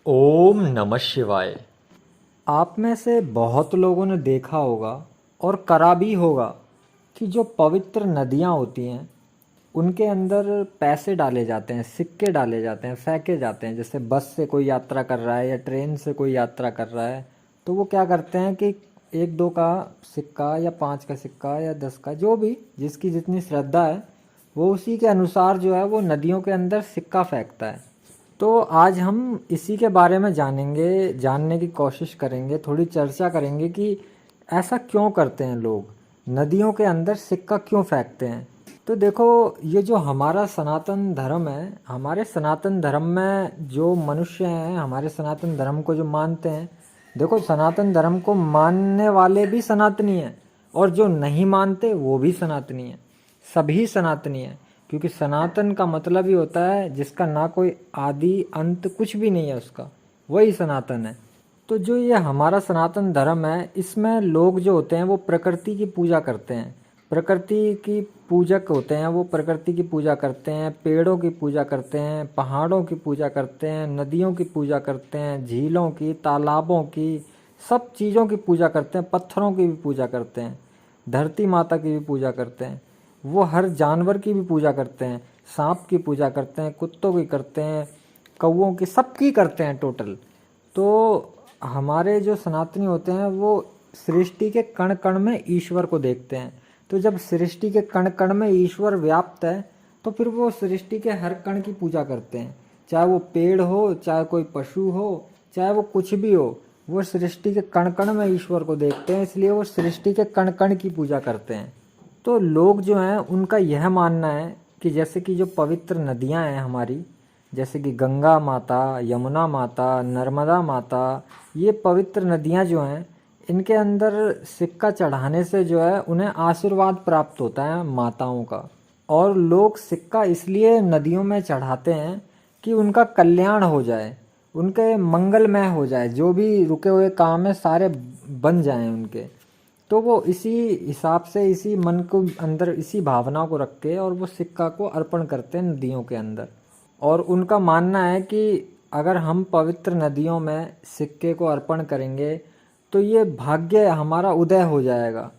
ओम नमः शिवाय। आप में से बहुत लोगों ने देखा होगा और करा भी होगा कि जो पवित्र नदियाँ होती हैं उनके अंदर पैसे डाले जाते हैं, सिक्के डाले जाते हैं, फेंके जाते हैं। जैसे बस से कोई यात्रा कर रहा है या ट्रेन से कोई यात्रा कर रहा है तो वो क्या करते हैं कि एक दो का सिक्का या 5 का सिक्का या 10 का, जो भी जिसकी जितनी श्रद्धा है वो उसी के अनुसार जो है वो नदियों के अंदर सिक्का फेंकता है। तो आज हम इसी के बारे में जानेंगे, जानने की कोशिश करेंगे, थोड़ी चर्चा करेंगे कि ऐसा क्यों करते हैं लोग, नदियों के अंदर सिक्का क्यों फेंकते हैं। तो देखो, ये जो हमारा सनातन धर्म है, हमारे सनातन धर्म में जो मनुष्य हैं, हमारे सनातन धर्म को जो मानते हैं, देखो सनातन धर्म को मानने वाले भी सनातनी हैं और जो नहीं मानते वो भी सनातनी हैं। सभी सनातनी हैं, क्योंकि सनातन का मतलब ही होता है जिसका ना कोई आदि अंत कुछ भी नहीं है, उसका वही सनातन है। तो जो ये हमारा सनातन धर्म है, इसमें लोग जो होते हैं वो प्रकृति की पूजा करते हैं, प्रकृति की पूजक होते हैं। वो प्रकृति की पूजा करते हैं, पेड़ों की पूजा करते हैं, पहाड़ों की पूजा करते हैं, नदियों की पूजा करते हैं, झीलों की, तालाबों की, सब चीज़ों की पूजा करते हैं, पत्थरों की भी पूजा करते हैं, धरती माता की भी पूजा करते हैं। वो हर जानवर की भी पूजा करते हैं, सांप की पूजा करते हैं, कुत्तों की करते हैं, कौवों की, सबकी करते हैं टोटल। तो हमारे जो सनातनी होते हैं वो सृष्टि के कण कण में ईश्वर को देखते हैं। तो जब सृष्टि के कण कण में ईश्वर व्याप्त है तो फिर वो सृष्टि के हर कण की पूजा करते हैं, चाहे वो पेड़ हो, चाहे कोई पशु हो, चाहे वो कुछ भी हो। वो सृष्टि के कण कण में ईश्वर को देखते हैं, इसलिए वो सृष्टि के कण कण की पूजा करते हैं। तो लोग जो हैं उनका यह मानना है कि जैसे कि जो पवित्र नदियां हैं हमारी, जैसे कि गंगा माता, यमुना माता, नर्मदा माता, ये पवित्र नदियां जो हैं इनके अंदर सिक्का चढ़ाने से जो है उन्हें आशीर्वाद प्राप्त होता है माताओं का। और लोग सिक्का इसलिए नदियों में चढ़ाते हैं कि उनका कल्याण हो जाए, उनके मंगलमय हो जाए, जो भी रुके हुए काम है सारे बन जाएं उनके। तो वो इसी हिसाब से, इसी मन को अंदर, इसी भावना को रख के और वो सिक्का को अर्पण करते हैं नदियों के अंदर। और उनका मानना है कि अगर हम पवित्र नदियों में सिक्के को अर्पण करेंगे तो ये भाग्य हमारा उदय हो जाएगा।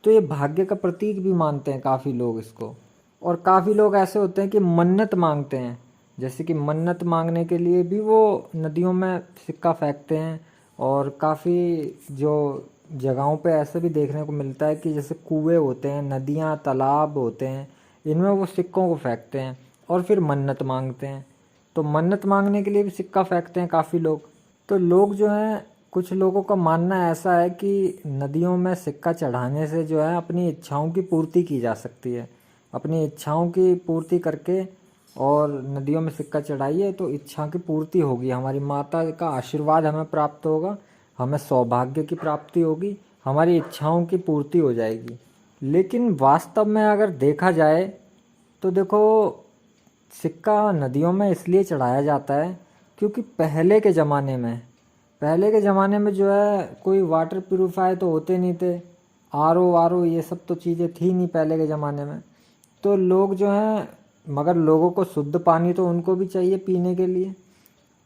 तो ये भाग्य का प्रतीक भी मानते हैं काफ़ी लोग इसको। और काफ़ी लोग ऐसे होते हैं कि मन्नत मांगते हैं, जैसे कि मन्नत मांगने के लिए भी वो नदियों में सिक्का फेंकते हैं। और काफ़ी जो जगहों पे ऐसे भी देखने को मिलता है कि जैसे कुएं होते हैं, नदियाँ, तालाब होते हैं, इनमें वो सिक्कों को फेंकते हैं और फिर मन्नत मांगते हैं। तो मन्नत मांगने के लिए भी सिक्का फेंकते हैं काफ़ी लोग। तो लोग जो हैं, कुछ लोगों का मानना ऐसा है कि नदियों में सिक्का चढ़ाने से जो है अपनी इच्छाओं की पूर्ति की जा सकती है। अपनी इच्छाओं की पूर्ति करके और नदियों में सिक्का चढ़ाइए तो इच्छा की पूर्ति होगी, हमारी माता का आशीर्वाद हमें प्राप्त होगा, हमें सौभाग्य की प्राप्ति होगी, हमारी इच्छाओं की पूर्ति हो जाएगी। लेकिन वास्तव में अगर देखा जाए तो देखो, सिक्का नदियों में इसलिए चढ़ाया जाता है क्योंकि पहले के ज़माने में जो है कोई वाटर प्यूरीफायर तो होते नहीं थे, आरओ वारो ये सब तो चीज़ें थी नहीं पहले के ज़माने में। तो लोग जो हैं, मगर लोगों को शुद्ध पानी तो उनको भी चाहिए पीने के लिए।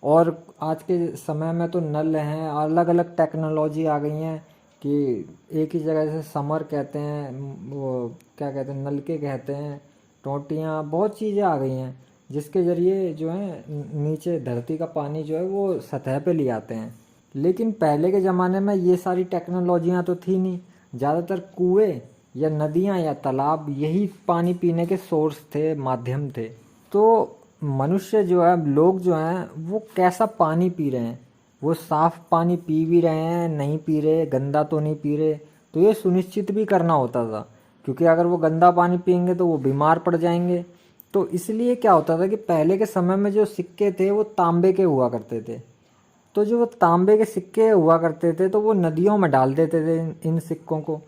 और आज के समय में तो नल हैं, अलग अलग टेक्नोलॉजी आ गई हैं कि एक ही जगह, जैसे समर कहते हैं, वो क्या कहते हैं, नलके कहते हैं, टोंटियाँ, बहुत चीज़ें आ गई हैं जिसके ज़रिए जो है नीचे धरती का पानी जो है वो सतह पे ले आते हैं। लेकिन पहले के ज़माने में ये सारी टेक्नोलॉजियाँ तो थी नहीं, ज़्यादातर कुएं या नदियाँ या तालाब यही पानी पीने के सोर्स थे, माध्यम थे। तो मनुष्य जो है, लोग जो हैं, वो कैसा पानी पी रहे हैं, वो साफ़ पानी पी भी रहे हैं, नहीं पी रहे, गंदा तो नहीं पी रहे, तो ये सुनिश्चित भी करना होता था। क्योंकि अगर वो गंदा पानी पियेंगे तो वो बीमार पड़ जाएंगे। तो इसलिए क्या होता था कि पहले के समय में जो सिक्के थे वो तांबे के हुआ करते थे। तो जो वो तांबे के सिक्के हुआ करते थे तो वो नदियों में डाल देते थे इन सिक्कों को।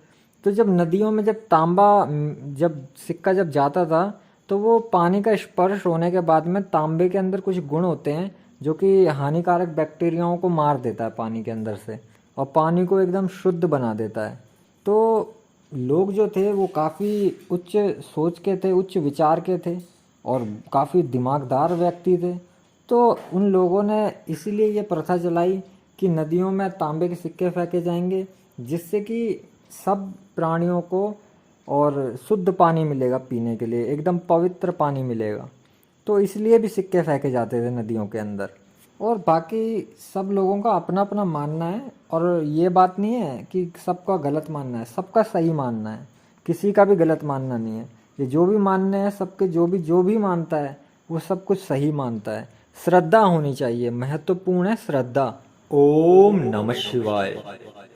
तो जब नदियों में जब तांबा, जब सिक्का जब जाता था तो वो पानी का स्पर्श होने के बाद में तांबे के अंदर कुछ गुण होते हैं जो कि हानिकारक बैक्टीरियाओं को मार देता है पानी के अंदर से, और पानी को एकदम शुद्ध बना देता है। तो लोग जो थे वो काफ़ी उच्च सोच के थे, उच्च विचार के थे और काफ़ी दिमागदार व्यक्ति थे। तो उन लोगों ने इसीलिए ये प्रथा चलाई कि नदियों में तांबे के सिक्के फेंके जाएंगे, जिससे कि सब प्राणियों को और शुद्ध पानी मिलेगा पीने के लिए, एकदम पवित्र पानी मिलेगा। तो इसलिए भी सिक्के फेंके जाते थे नदियों के अंदर। और बाकी सब लोगों का अपना अपना मानना है, और ये बात नहीं है कि सबका गलत मानना है, सबका सही मानना है, किसी का भी गलत मानना नहीं है। ये जो भी मानने हैं सबके, जो भी मानता है वो सब कुछ सही मानता है। श्रद्धा होनी चाहिए, महत्वपूर्ण है श्रद्धा। ओम नमः शिवाय।